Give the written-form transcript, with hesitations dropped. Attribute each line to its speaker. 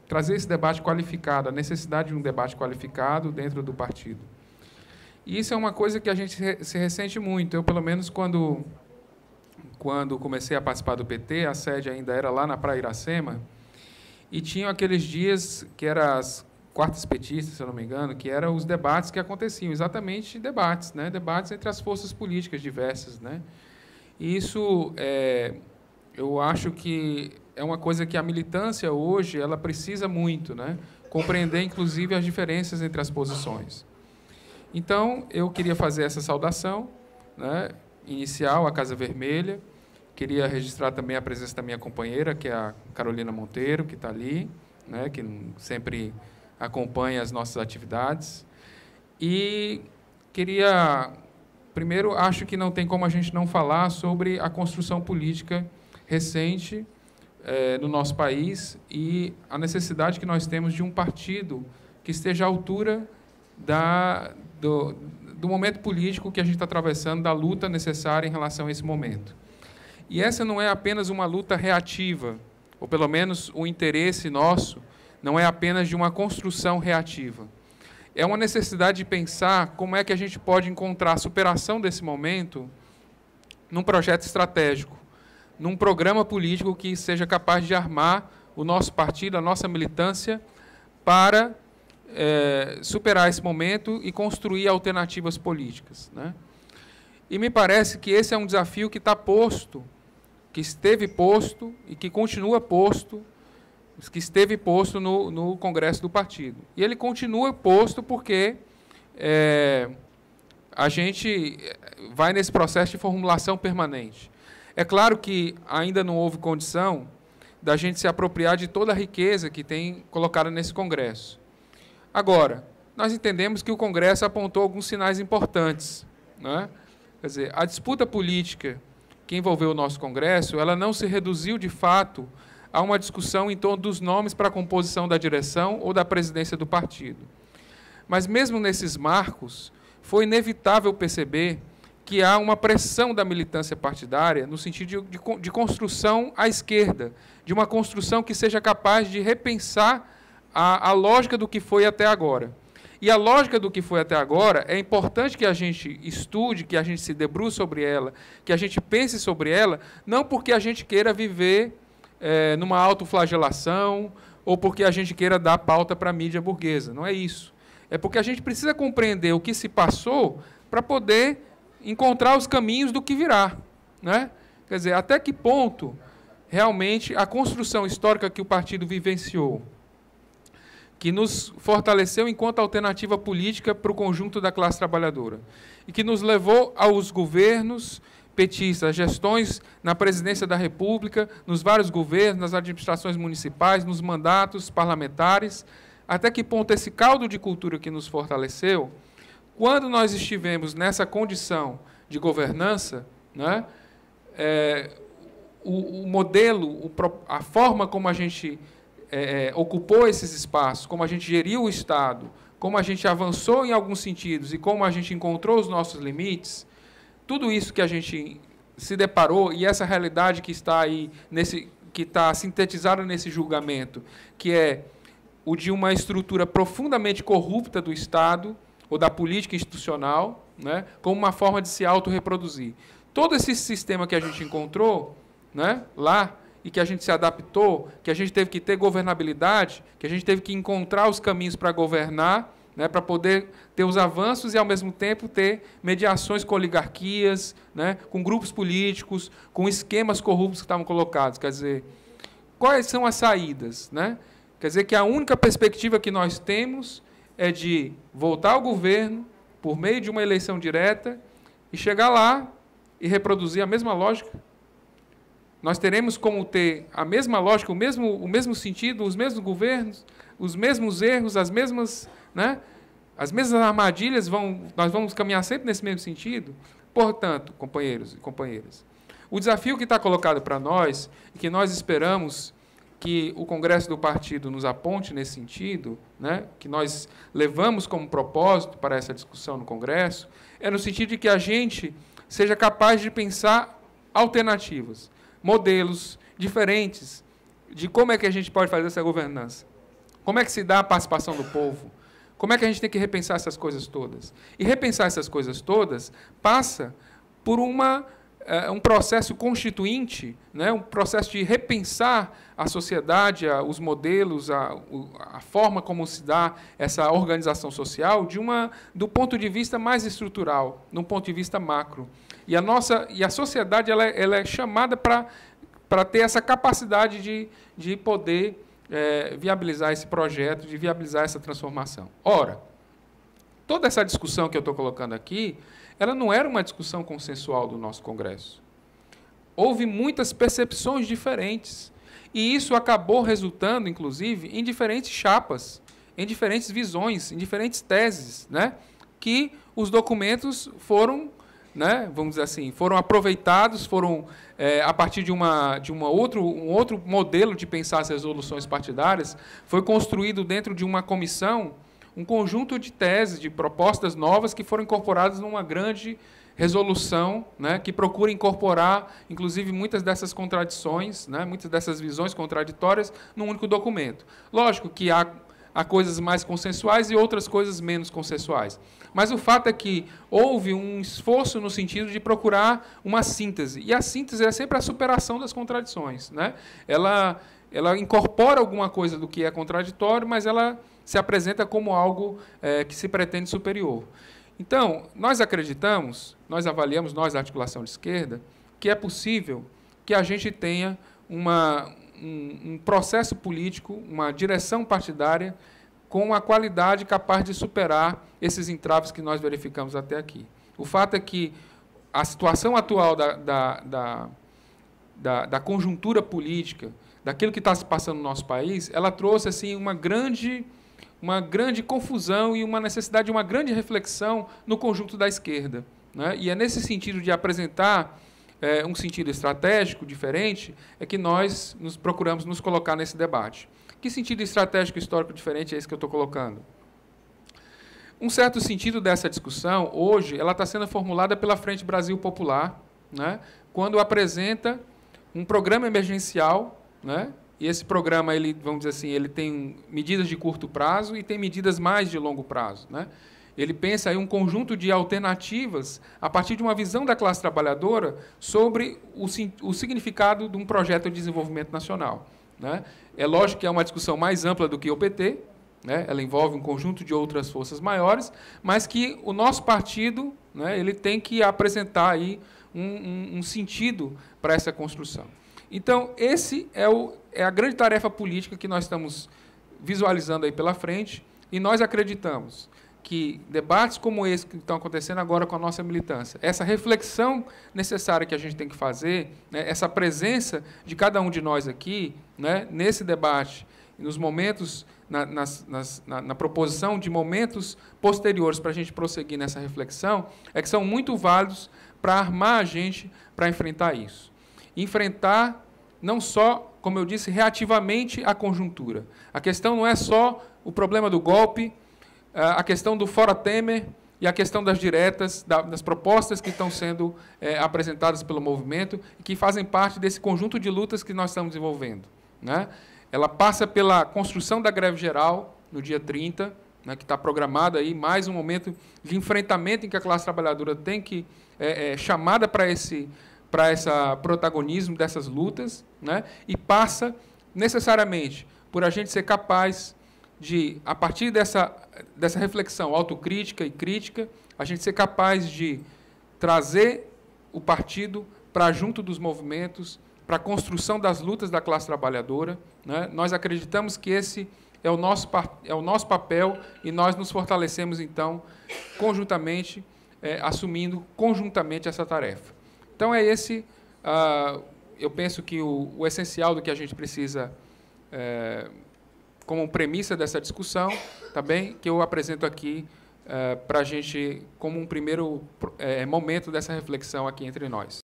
Speaker 1: trazer esse debate qualificado, a necessidade de um debate qualificado dentro do partido. E isso é uma coisa que a gente se ressente muito. Eu, pelo menos, quando comecei a participar do PT, a sede ainda era lá na Praia Iracema, e tinham aqueles dias que eram as quartas petistas, se eu não me engano, que eram os debates que aconteciam, exatamente debates, né? Debates entre as forças políticas diversas, né? E isso, eu acho que é uma coisa que a militância hoje ela precisa muito, né? Compreender, inclusive, as diferenças entre as posições. Então, eu queria fazer essa saudação, né, inicial à Casa Vermelha. Queria registrar também a presença da minha companheira, que é a Carolina Monteiro, que está ali, né, que sempre acompanha as nossas atividades. E queria, primeiro, acho que não tem como a gente não falar sobre a construção política recente no nosso país e a necessidade que nós temos de um partido que esteja à altura do momento político que a gente está atravessando, da luta necessária em relação a esse momento. E essa não é apenas uma luta reativa, ou pelo menos o interesse nosso não é apenas de uma construção reativa. É uma necessidade de pensar como é que a gente pode encontrar a superação desse momento num projeto estratégico, num programa político que seja capaz de armar o nosso partido, a nossa militância, para superar esse momento e construir alternativas políticas, né? E me parece que esse é um desafio que está posto, que esteve posto e que continua posto, que esteve posto no Congresso do Partido. E ele continua posto porque a gente vai nesse processo de formulação permanente. É claro que ainda não houve condição da gente se apropriar de toda a riqueza que tem colocada nesse Congresso. Agora, nós entendemos que o Congresso apontou alguns sinais importantes, né? Quer dizer, a disputa política que envolveu o nosso Congresso, ela não se reduziu, de fato, a uma discussão em torno dos nomes para a composição da direção ou da presidência do partido. Mas, mesmo nesses marcos, foi inevitável perceber que há uma pressão da militância partidária no sentido de construção à esquerda, de uma construção que seja capaz de repensar a lógica do que foi até agora. E a lógica do que foi até agora, é importante que a gente estude, que a gente se debruce sobre ela, que a gente pense sobre ela, não porque a gente queira viver numa autoflagelação ou porque a gente queira dar pauta para a mídia burguesa. Não é isso. É porque a gente precisa compreender o que se passou para poder encontrar os caminhos do que virá, né? Quer dizer, até que ponto realmente a construção histórica que o partido vivenciou, que nos fortaleceu enquanto alternativa política para o conjunto da classe trabalhadora e que nos levou aos governos petistas, às gestões na presidência da República, nos vários governos, nas administrações municipais, nos mandatos parlamentares, até que ponto esse caldo de cultura que nos fortaleceu, quando nós estivemos nessa condição de governança, né, o modelo, a forma como a gente ocupou esses espaços, como a gente geriu o Estado, como a gente avançou em alguns sentidos e como a gente encontrou os nossos limites, tudo isso que a gente se deparou e essa realidade que está aí, que está sintetizada nesse julgamento, que é o de uma estrutura profundamente corrupta do Estado ou da política institucional, né, como uma forma de se autorreproduzir. Todo esse sistema que a gente encontrou, né, lá, e que a gente se adaptou, que a gente teve que ter governabilidade, que a gente teve que encontrar os caminhos para governar, né, para poder ter os avanços e, ao mesmo tempo, ter mediações com oligarquias, né, com grupos políticos, com esquemas corruptos que estavam colocados. Quer dizer, quais são as saídas, né? Quer dizer que a única perspectiva que nós temos é de voltar ao governo por meio de uma eleição direta e chegar lá e reproduzir a mesma lógica. Nós teremos como ter a mesma lógica, o mesmo sentido, os mesmos governos, os mesmos erros, as mesmas, né, as mesmas armadilhas, nós vamos caminhar sempre nesse mesmo sentido? Portanto, companheiros e companheiras, o desafio que está colocado para nós, e que nós esperamos que o Congresso do Partido nos aponte nesse sentido, né, que nós levamos como propósito para essa discussão no Congresso, é no sentido de que a gente seja capaz de pensar alternativas, modelos diferentes de como é que a gente pode fazer essa governança. Como é que se dá a participação do povo? Como é que a gente tem que repensar essas coisas todas? E repensar essas coisas todas passa por um processo constituinte, né? Um processo de repensar a sociedade, os modelos, a forma como se dá essa organização social do ponto de vista mais estrutural, de um ponto de vista macro. E a sociedade ela é chamada para ter essa capacidade de poder viabilizar esse projeto, de viabilizar essa transformação. Ora, toda essa discussão que eu estou colocando aqui, ela não era uma discussão consensual do nosso Congresso. Houve muitas percepções diferentes. E isso acabou resultando, inclusive, em diferentes chapas, em diferentes visões, em diferentes teses, né? Que os documentos foram, né, vamos dizer assim, foram aproveitados, foram, a partir de um outro modelo de pensar as resoluções partidárias, foi construído dentro de uma comissão um conjunto de teses, de propostas novas que foram incorporadas numa grande resolução, né, que procura incorporar, inclusive, muitas dessas contradições, né, muitas dessas visões contraditórias, num único documento. Lógico que há coisas mais consensuais e outras coisas menos consensuais. Mas o fato é que houve um esforço no sentido de procurar uma síntese. E a síntese é sempre a superação das contradições, né? Ela incorpora alguma coisa do que é contraditório, mas ela se apresenta como algo que se pretende superior. Então, nós acreditamos, nós avaliamos, nós, da articulação de esquerda, que é possível que a gente tenha um processo político, uma direção partidária com uma qualidade capaz de superar esses entraves que nós verificamos até aqui. O fato é que a situação atual da conjuntura política, daquilo que está se passando no nosso país, ela trouxe assim, uma grande confusão e uma necessidade de uma grande reflexão no conjunto da esquerda, né? E é nesse sentido de apresentar um sentido estratégico diferente é que nós procuramos nos colocar nesse debate. Que sentido estratégico histórico diferente é esse que eu estou colocando? Um certo sentido dessa discussão, hoje, ela está sendo formulada pela Frente Brasil Popular, né, quando apresenta um programa emergencial, né, e esse programa, ele, vamos dizer assim, ele tem medidas de curto prazo e tem medidas mais de longo prazo, né? Ele pensa aí um conjunto de alternativas a partir de uma visão da classe trabalhadora sobre o significado de um projeto de desenvolvimento nacional, né? É lógico que é uma discussão mais ampla do que o PT, né? Ela envolve um conjunto de outras forças maiores, mas que o nosso partido, né, ele tem que apresentar aí um sentido para essa construção. Então, esse é a grande tarefa política que nós estamos visualizando aí pela frente, e nós acreditamos que debates como esse que estão acontecendo agora com a nossa militância, essa reflexão necessária que a gente tem que fazer, né, essa presença de cada um de nós aqui, né, nesse debate, nos momentos, na proposição de momentos posteriores para a gente prosseguir nessa reflexão, é que são muito válidos para armar a gente para enfrentar isso. Enfrentar não só, como eu disse, reativamente a conjuntura. A questão não é só o problema do golpe, a questão do Fora Temer e a questão das diretas, das propostas que estão sendo apresentadas pelo movimento e que fazem parte desse conjunto de lutas que nós estamos desenvolvendo, né? Ela passa pela construção da greve geral, no dia 30, né, que está programada aí, mais um momento de enfrentamento em que a classe trabalhadora tem que chamada para esse protagonismo dessas lutas, né, e passa necessariamente por a gente ser capaz de, a partir dessa reflexão autocrítica e crítica, a gente ser capaz de trazer o partido para junto dos movimentos, para a construção das lutas da classe trabalhadora, né? Nós acreditamos que esse é o nosso papel e nós nos fortalecemos, então, conjuntamente, assumindo conjuntamente essa tarefa. Então, é esse, eu penso que o essencial do que a gente precisa, como premissa dessa discussão, tá bem? Que eu apresento aqui para a gente, como um primeiro momento dessa reflexão aqui entre nós.